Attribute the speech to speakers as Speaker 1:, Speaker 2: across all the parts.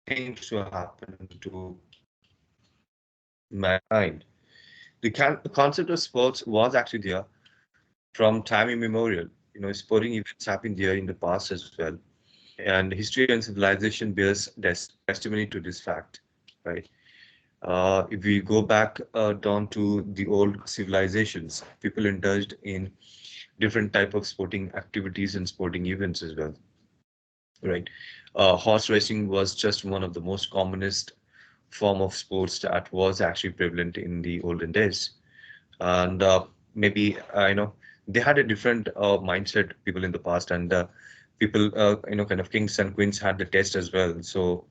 Speaker 1: things to happen to mankind. The concept of sports was actually there from time immemorial. Sporting events happened there in the past as well, and history and civilization bears testimony to this fact, right? If we go back down to the old civilizations, people indulged in different type of sporting activities and sporting events as well, right? Horse racing was just one of the most commonest form of sports that was actually prevalent in the olden days. And maybe they had a different mindset, people in the past, and people kind of kings and queens had the test as well, so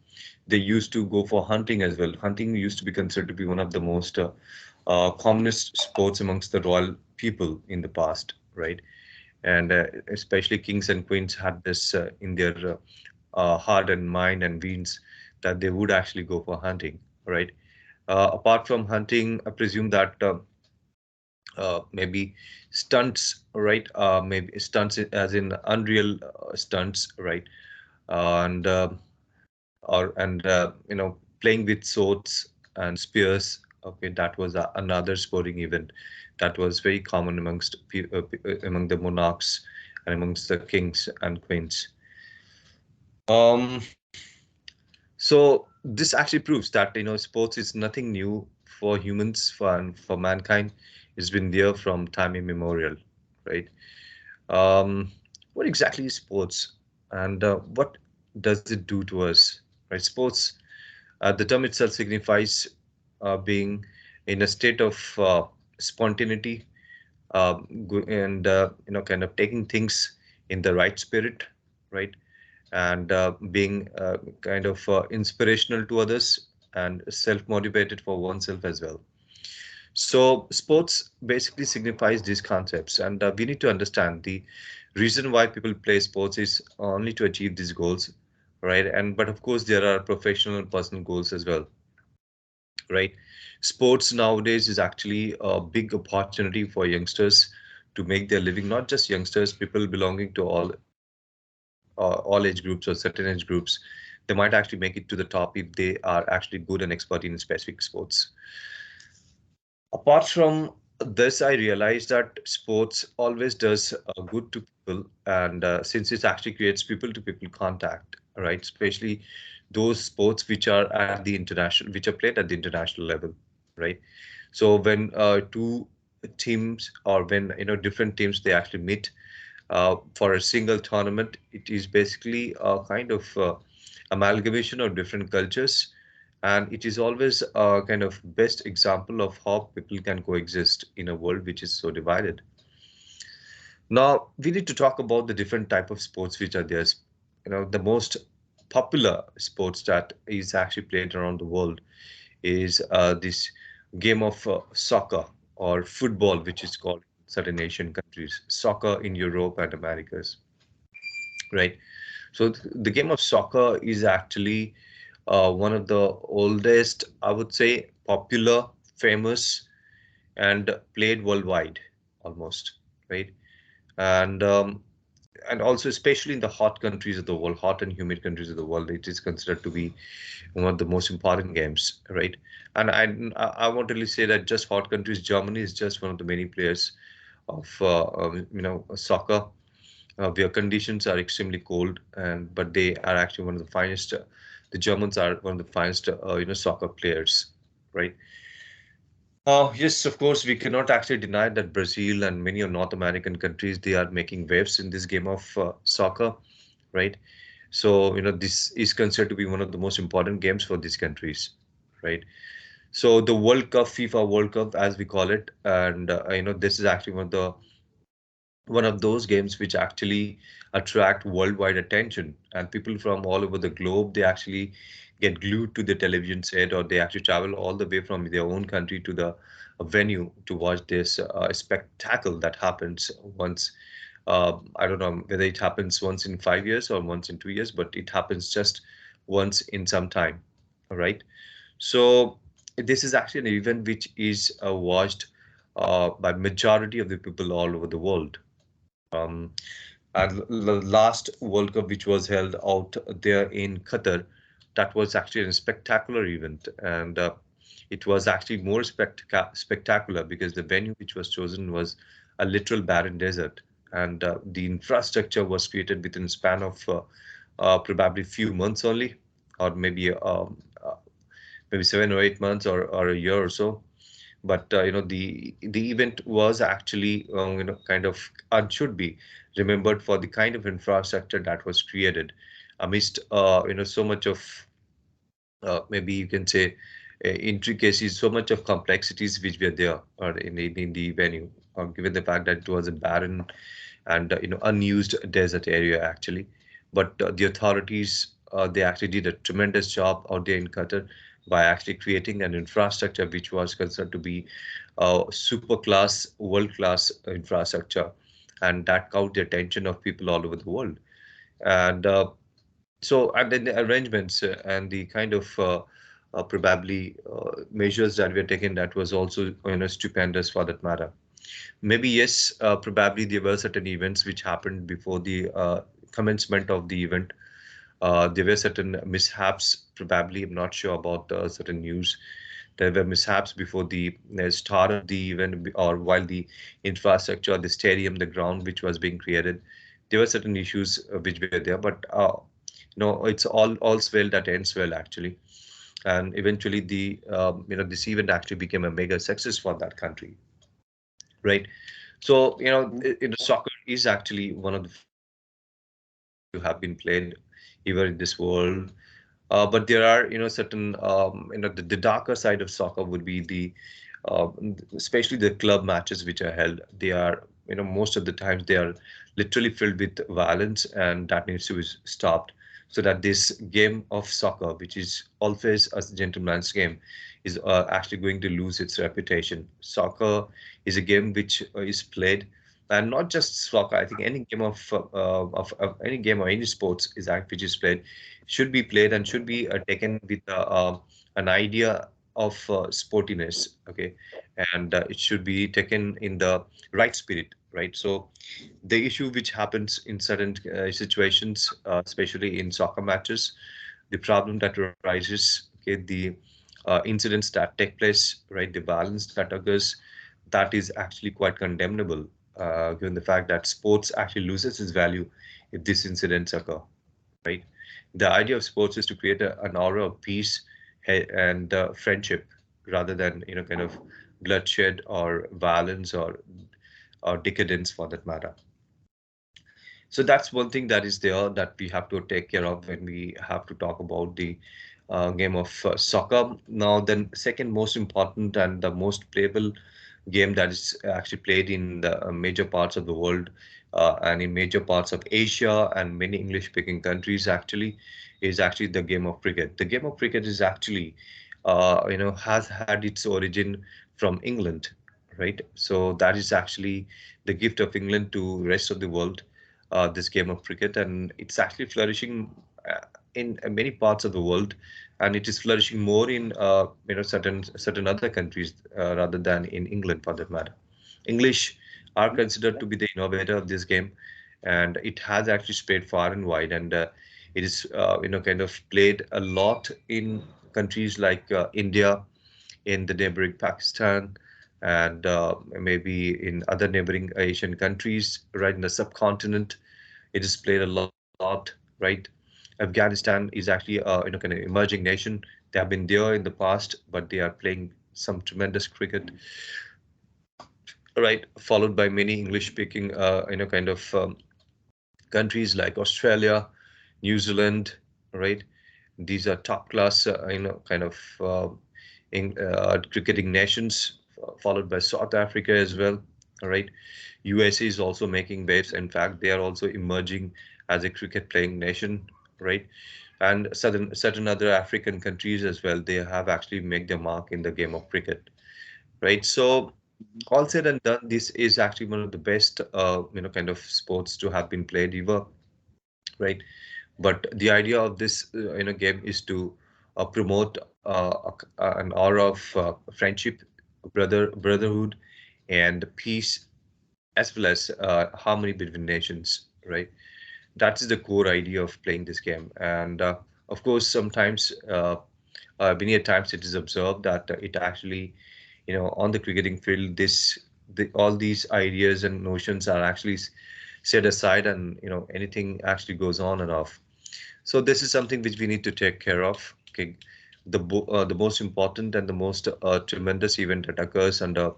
Speaker 1: they used to go for hunting as well. Hunting used to be considered to be one of the most commonest sports amongst the royal people in the past, right? And especially kings and queens had this in their heart and mind and veins, that they would actually go for hunting, right? Apart from hunting, I presume that maybe stunts, right? Maybe stunts as in unreal stunts, right? And or and playing with swords and spears. Okay, that was another sporting event that was very common among the monarchs and amongst the kings and queens. Um, so this actually proves that sports is nothing new for humans, for mankind. It's been there from time immemorial, right? Um, what exactly is sports, and what does it do to us, right? Sports, the term itself signifies being in a state of spontaneity, and kind of taking things in the right spirit, right? And being kind of inspirational to others and self-motivated for oneself as well. So sports basically signifies these concepts, and we need to understand the reason why people play sports is only to achieve these goals, right? And but of course there are professional and personal goals as well, right? Sports nowadays is actually a big opportunity for youngsters to make their living. Not just youngsters, people belonging to all age groups or certain age groups. They might actually make it to the top if they are actually good and expert in specific sports. Apart from this, I realized that sports always does good to people, and since it actually creates people to people contact, right? Especially those sports which are at the international, which are played at the international level, right? So when two teams, or when different teams, they actually meet for a single tournament, it is basically a kind of amalgamation of different cultures, and it is always a kind of best example of how people can coexist in a world which is so divided. Now we need to talk about the different type of sports which are there. The most popular sports that is actually played around the world is this game of soccer, or football, which is called in certain Asian countries, soccer in Europe and Americas, right? So the game of soccer is actually one of the oldest, I would say, popular, famous, and played worldwide almost, right? And and also especially in the hot countries of the world, hot and humid countries of the world, it is considered to be one of the most important games, right? And I won't really say that just hot countries. Germany is just one of the many players of soccer, where conditions are extremely cold, and but they are actually one of the finest. The Germans are one of the finest, soccer players, right? Yes, of course, we cannot actually deny that Brazil and many of North American countries, they are making waves in this game of soccer, right? So, this is considered to be one of the most important games for these countries, right? So the World Cup, FIFA World Cup, as we call it, and this is actually one of those games which actually attract worldwide attention, and people from all over the globe, they actually get glued to the television set, or they actually travel all the way from their own country to the venue to watch this spectacle that happens once. I don't know whether it happens once in 5 years or once in 2 years, but it happens just once in some time. All right. So this is actually an event which is watched by majority of the people all over the world. And the last World Cup, which was held out there in Qatar, that was actually a spectacular event, and it was actually more spectacular because the venue which was chosen was a literal barren desert, and the infrastructure was created within a span of probably few months only, or maybe 7 or 8 months, or a year or so. But the event was actually kind of, and should be remembered for the kind of infrastructure that was created amidst so much of, maybe you can say, intricacies, so much of complexities which were there, or in the venue, given the fact that it was a barren and unused desert area actually. But the authorities, they actually did a tremendous job out there in Qatar by actually creating an infrastructure which was considered to be super class, world class infrastructure, and that caught the attention of people all over the world. And and then the arrangements and the kind of probably measures that were taken, that was also stupendous for that matter. Maybe yes, probably there were certain events which happened before the commencement of the event. There were certain mishaps, probably. I'm not sure about certain news. There were mishaps before the start of the event, or while the infrastructure, the stadium, the ground which was being created. There were certain issues which were there, but it's all's well that ends well actually. And eventually, this event actually became a mega success for that country, right? So, soccer is actually one of the to have been played even in this world. But there are, certain, the darker side of soccer would be uh, especially the club matches which are held. They are, most of the times they are literally filled with violence, and that needs to be stopped so that this game of soccer, which is always a gentleman's game, is actually going to lose its reputation. Soccer is a game which is played, and not just soccer. I think any game of any game or any sports is which is played should be played and should be taken with an idea of sportiness, okay, and it should be taken in the right spirit, right? So the issue which happens in certain situations, especially in soccer matches, the problem that arises, okay, the incidents that take place, right, the violence that occurs, that is actually quite condemnable, given the fact that sports actually loses its value if these incidents occur, right? The idea of sports is to create an aura of peace and friendship, rather than kind of bloodshed or violence or decadence for that matter. So that's one thing that is there that we have to take care of when we have to talk about the game of soccer. Now, then, second most important and the most playable game that is actually played in the major parts of the world, and in major parts of Asia and many English-speaking countries actually, is actually the game of cricket. The game of cricket is actually, has had its origin from England, right? So that is actually the gift of England to rest of the world, this game of cricket, and it's actually flourishing in many parts of the world, and it is flourishing more in certain other countries rather than in England for that matter. English are considered to be the innovator of this game, and it has actually spread far and wide, and it is kind of played a lot in countries like India, in the neighboring Pakistan, and maybe in other neighboring Asian countries, right in the subcontinent. It is played a lot, right? Afghanistan is actually a kind of emerging nation. They have been there in the past, but they are playing some tremendous cricket, right? Followed by many English-speaking, kind of countries like Australia, New Zealand, right? These are top class, kind of cricketing nations, followed by South Africa as well. All right. USA is also making waves. In fact, they are also emerging as a cricket playing nation, right? And certain other African countries as well. They have actually made their mark in the game of cricket, right? So all said and done, this is actually one of the best, kind of sports to have been played ever, right? But the idea of this game is to promote an aura of friendship, brotherhood, and peace, as well as harmony between nations, right? That is the core idea of playing this game. And Of course, sometimes many a times it is observed that it actually, on the cricketing field, all these ideas and notions are actually set aside, and anything actually goes on and off. So this is something which we need to take care of. Okay, the most important and the most tremendous event that occurs under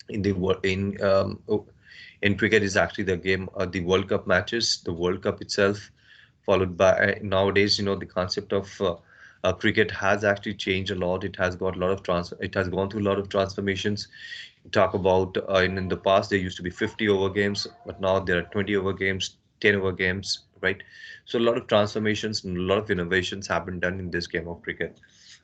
Speaker 1: in the wo- in cricket is actually the World Cup matches, the World Cup itself, followed by nowadays, the concept of cricket has actually changed a lot. It has got a lot of it has gone through a lot of transformations. Talk about in the past there used to be 50 over games, but now there are 20 over games, 10 over games, right? So a lot of transformations and a lot of innovations have been done in this game of cricket,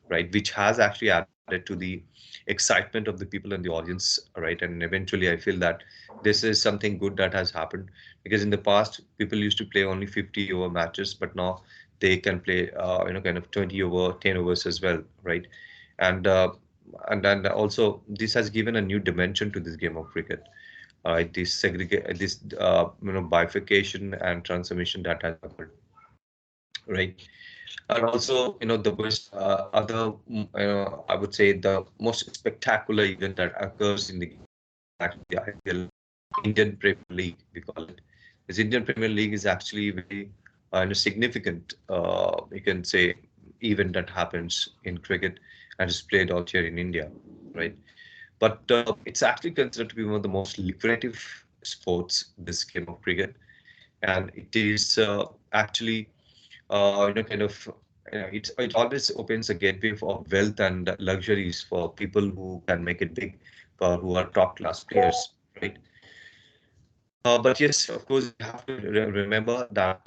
Speaker 1: right? Which has actually added to the excitement of the people and the audience, right? And eventually, I feel that this is something good that has happened, because in the past, people used to play only 50 over matches, but now they can play, kind of 20 over, 10 overs as well, right? And and also this has given a new dimension to this game of cricket. This segregate, this bifurcation and transformation that has occurred, right? And also, the best other, I would say the most spectacular event that occurs in the game is actually the IPL, Indian Premier League, we call it. This Indian Premier League is actually very significant, you can say, event that happens in cricket and is played out here in India, right? But it's actually considered to be one of the most lucrative sports, this game of cricket, and it is actually kind of it always opens a gateway for wealth and luxuries for people who can make it big, who are top class players, right? But yes, of course, we have to remember that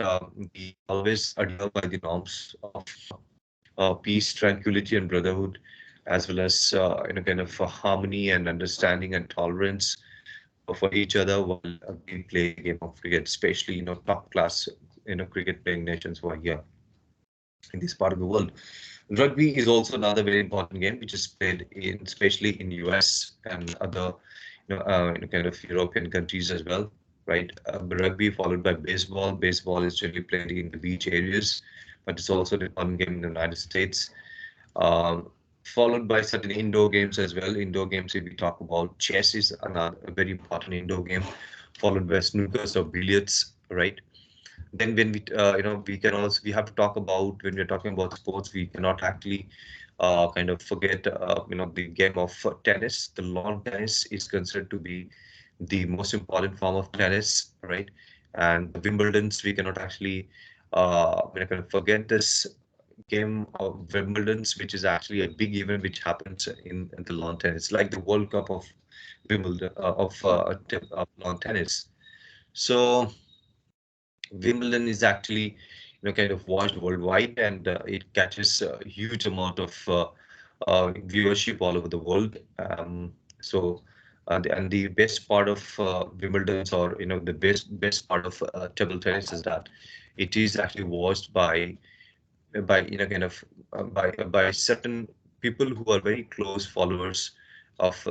Speaker 1: we always adhere by the norms of peace, tranquility, and brotherhood, as well as kind of harmony and understanding and tolerance for each other while we play the game of cricket, especially top class cricket playing nations who are here in this part of the world. Rugby is also another very important game which is played in, especially in US and other, kind of European countries as well, right? Rugby followed by baseball. Baseball is generally played in the beach areas, but it's also an important game in the United States. Followed by certain indoor games as well. Indoor games, if we talk about chess, is another a very important indoor game, followed by snookers or billiards, right? Then when we have to talk about, when we're talking about sports, we cannot actually kind of forget the game of tennis. The lawn tennis is considered to be the most important form of tennis, right? And the Wimbledon's, we cannot actually kind of forget this game of Wimbledon's, which is actually a big event which happens in the lawn tennis, like the World Cup of Wimbledon of lawn tennis. So Wimbledon is actually, kind of watched worldwide, and it catches a huge amount of viewership all over the world. And the best part of Wimbledon's, or the best part of table tennis, is that it is actually watched by kind of by certain people who are very close followers of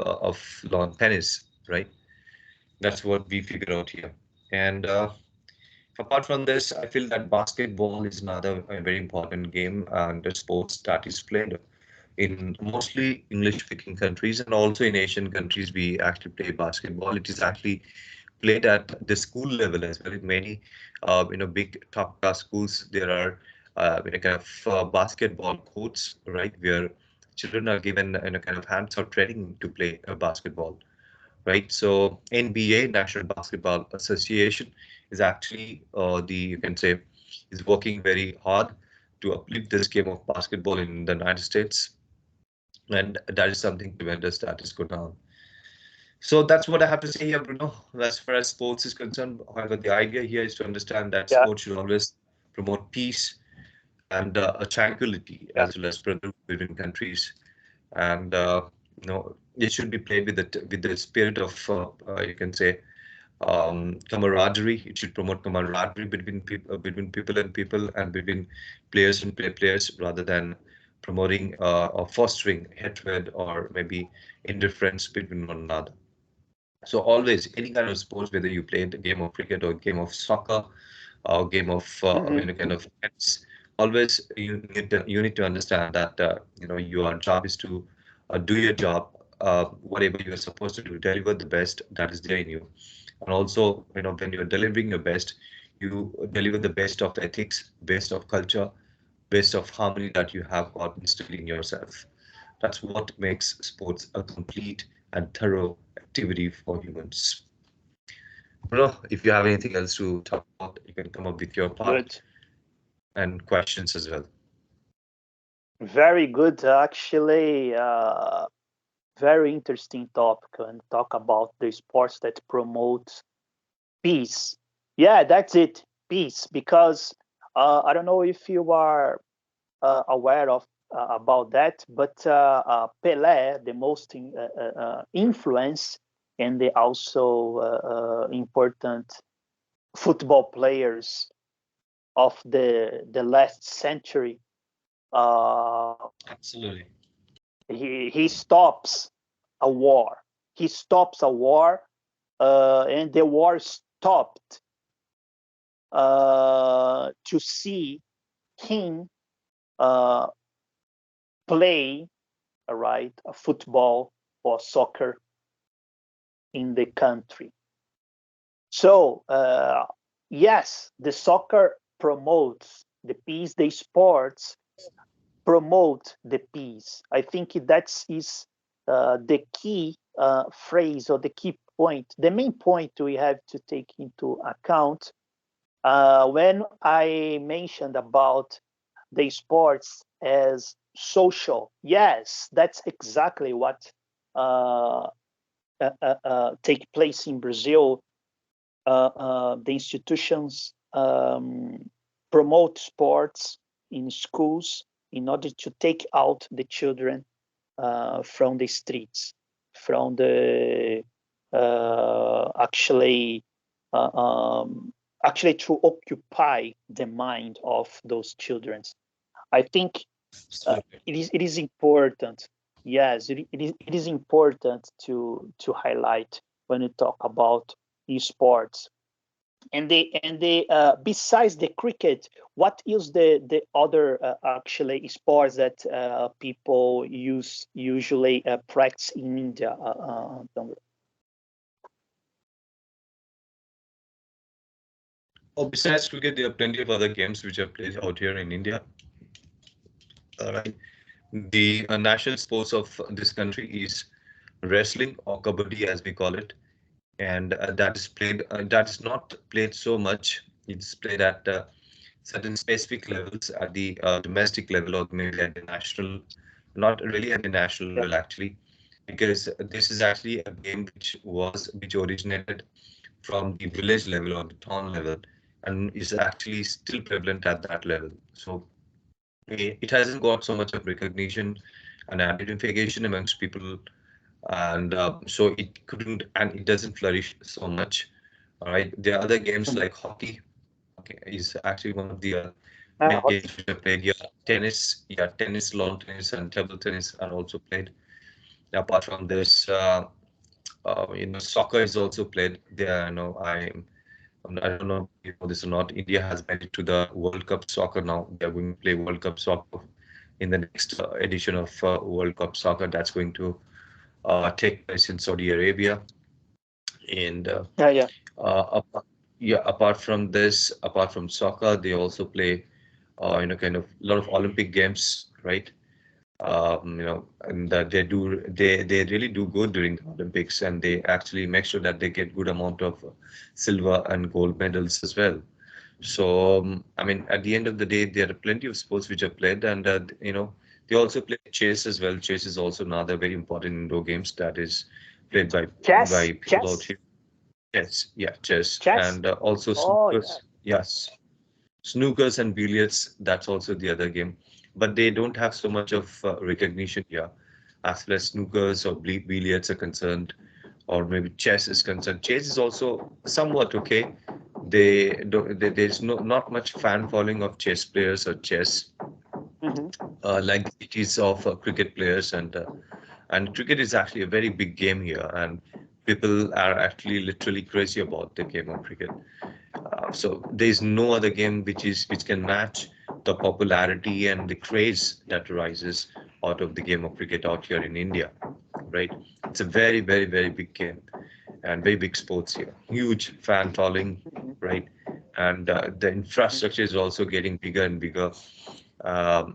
Speaker 1: lawn tennis, right? That's what we figure out here. And apart from this, I feel that basketball is another very important game and a sports that is played in mostly English-speaking countries, and also in Asian countries. We actually play basketball. It is actually played at the school level as well. In many, big top-class schools, there are kind of basketball courts, right, where children are given kind of hands-on training to play basketball, right? So NBA, National Basketball Association, is actually you can say, is working very hard to uplift this game of basketball in the United States, and that is something tremendous that is going on. So that's what I have to say here, Bruno, as far as sports is concerned. However, the idea here is to understand that
Speaker 2: Yeah,
Speaker 1: sports should always promote peace and a tranquility,
Speaker 2: yeah,
Speaker 1: as well as brotherhood between countries, and it should be played with the spirit of you can say camaraderie. It should promote camaraderie between people and people, and between players and players, rather than promoting or fostering hatred or maybe indifference between one another. So always, any kind of sports, whether you play a game of cricket or a game of soccer or game of
Speaker 2: hmm
Speaker 1: kind of tennis, always you need to understand that your job is to do your job, whatever you are supposed to do, deliver the best that is there in you. And also, when you're delivering your best, you deliver the best of ethics, best of culture, best of harmony that you have got instilled in yourself. That's what makes sports a complete and thorough activity for humans. Bruno, if you have anything else to talk about, you can come up with your part
Speaker 2: Good.
Speaker 1: and questions as well.
Speaker 2: Very good, actually. Very interesting topic and talk about the sports that promote peace. Yeah, that's it, peace. Because I don't know if you are aware of about that, but Pelé, the most influence and the also important football players of the last century, uh,
Speaker 1: Absolutely.
Speaker 2: he stops a war. He stops a war, and the war stopped to see him uh, play, right, a football or soccer in the country. So yes, the soccer promotes the peace. The sports promote the peace. I think that is the key phrase or the key point, the main point we have to take into account when I mentioned about the sports as social. Yes, that's exactly what uh, take place in Brazil. The institutions promote sports in schools in order to take out the children from the streets, from the actually uh, um, actually to occupy the mind of those children. I think
Speaker 1: Absolutely.
Speaker 2: it is important. Yes, it is important to highlight when you talk about esports. And the besides the cricket, what is the other actually sports that people usually practice in India?
Speaker 1: Oh, besides cricket, there are plenty of other games which are played out here in India. All right. The national sports of this country is wrestling or kabaddi, as we call it, and that is played. That is not played so much. It's played at certain specific levels at the domestic level or maybe at the national, not really at the national
Speaker 2: Yeah.
Speaker 1: level actually, because this is actually a game which originated from the village level or the town level and is actually still prevalent at that level. So it hasn't got so much of recognition and identification amongst people, and so it couldn't and it doesn't flourish so much. All right, there are other games
Speaker 2: Mhm.
Speaker 1: like hockey. Okay, is actually one of the main
Speaker 2: Hockey.
Speaker 1: games which are played. Yeah, tennis, yeah, tennis, lawn tennis, and table tennis are also played. Apart from this, soccer is also played. There, I don't know if you know this or not. India has made it to the World Cup soccer now. They are going to play World Cup soccer in the next edition of World Cup soccer that's going to take place in Saudi Arabia. And
Speaker 2: Yeah, yeah.
Speaker 1: yeah, apart from soccer, they also play, kind of a lot of Olympic games, right? And they really do good during the Olympics, and they actually make sure that they get good amount of silver and gold medals as well. So I mean, at the end of the day, there are plenty of sports which are played, and they also play chess as well. Chess is also another very important indoor games that is played by
Speaker 2: Chess,
Speaker 1: people out
Speaker 2: chess,
Speaker 1: here. Chess, yeah, chess,
Speaker 2: chess.
Speaker 1: and also
Speaker 2: Oh, yeah.
Speaker 1: snookers. Yes, snookers and billiards. That's also the other game, but they don't have so much of recognition here, as far as snookers or billiards are concerned, or maybe chess is concerned. Chess is also somewhat okay. There's not much fan following of chess players or chess,
Speaker 2: Hmm.
Speaker 1: like it is of cricket players, and cricket is actually a very big game here, and people are actually literally crazy about the game of cricket. So there is no other game which can match the popularity and the craze that arises out of the game of cricket out here in India, right? It's a very, very, very big game and very big sports here. Huge fan following, right? And the infrastructure is also getting bigger and bigger.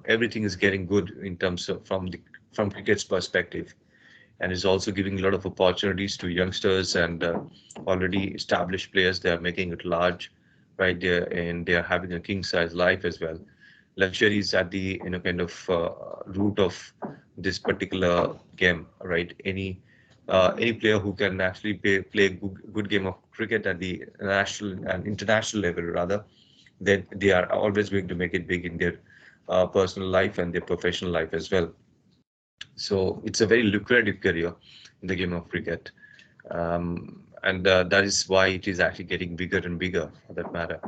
Speaker 1: Everything is getting good in terms of from cricket's perspective, and is also giving a lot of opportunities to youngsters and already established players. They are making it large, right there, and they are having a king size life as well. Luxury is at the kind of root of this particular game, right? Any player who can actually play a good game of cricket at the national and international level, rather, then they are always going to make it big in their personal life and their professional life as well. So it's a very lucrative career in the game of cricket. And that is why it is actually getting bigger and bigger for that matter.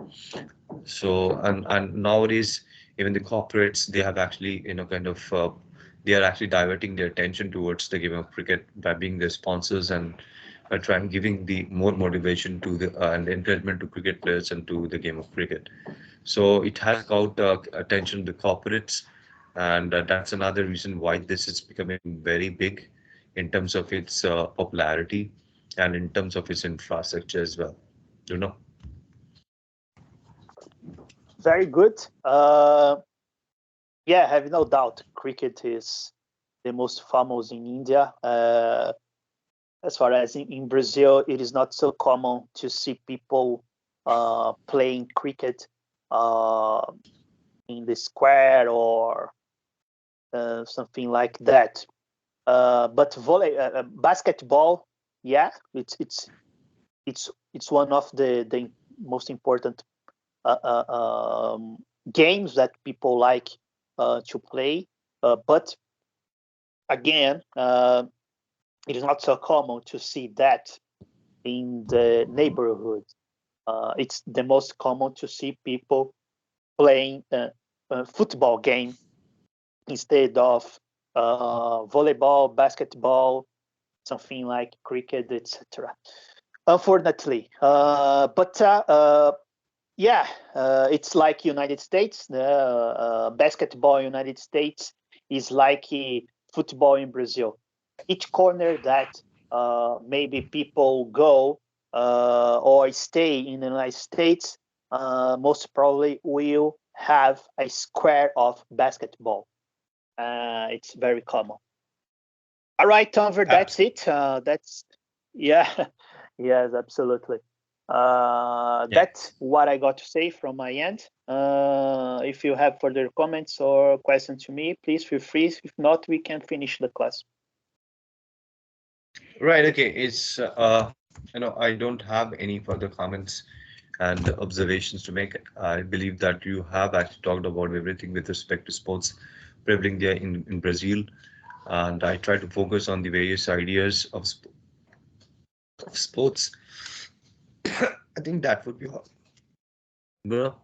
Speaker 1: So, and nowadays, even the corporates, they have actually, they are actually diverting their attention towards the game of cricket by being the sponsors and by trying giving the more motivation to the and encouragement to cricket players and to the game of cricket. So it has got attention to the corporates, and that's another reason why this is becoming very big in terms of its popularity and in terms of its infrastructure as well. You know.
Speaker 2: Very good. Yeah, I have no doubt cricket is the most famous in India. As far as in Brazil, it is not so common to see people playing cricket in the square or something like that. But basketball, yeah, it's one of the most important games that people like to play. But again, it is not so common to see that in the neighborhood. It's the most common to see people playing a football game instead of volleyball, basketball, something like cricket, etc. Unfortunately, yeah, it's like United States. Basketball in United States is like football in Brazil. Each corner that maybe people go or stay in the United States, most probably will have a square of basketball. It's very common. All right, Tanver, that's it. That's yeah, yes, absolutely. That's what I got to say from my end. If you have further comments or questions to me, please feel free. If not, we can finish the class.
Speaker 1: Right. Okay. It's I don't have any further comments and observations to make. I believe that you have actually talked about everything with respect to sports prevailing there in Brazil, and I try to focus on the various ideas of sports. I think that would be all. Bro.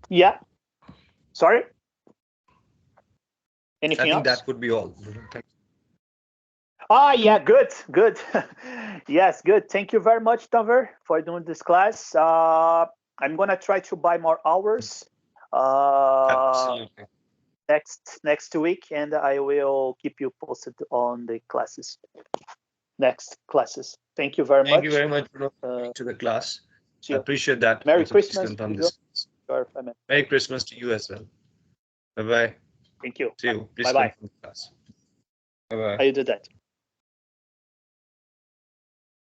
Speaker 2: Yeah. Sorry.
Speaker 1: I
Speaker 2: Anything
Speaker 1: think
Speaker 2: else?
Speaker 1: that would be all. Thank
Speaker 2: Yeah, good. Yes, good. Thank you very much, Tanver, for doing this class. I'm gonna try to buy more hours
Speaker 1: Absolutely.
Speaker 2: next week, and I will keep you posted on the classes. Next classes. Thank you very much.
Speaker 1: Thank you very much, bro, to the class. I appreciate that.
Speaker 2: Merry
Speaker 1: Also, please
Speaker 2: Christmas.
Speaker 1: confirm this.
Speaker 2: Sure,
Speaker 1: Merry Christmas to you as well. Bye bye.
Speaker 2: Thank you.
Speaker 1: See you. Please
Speaker 2: Bye bye.
Speaker 1: confirm the class. Bye bye.
Speaker 2: I will do that.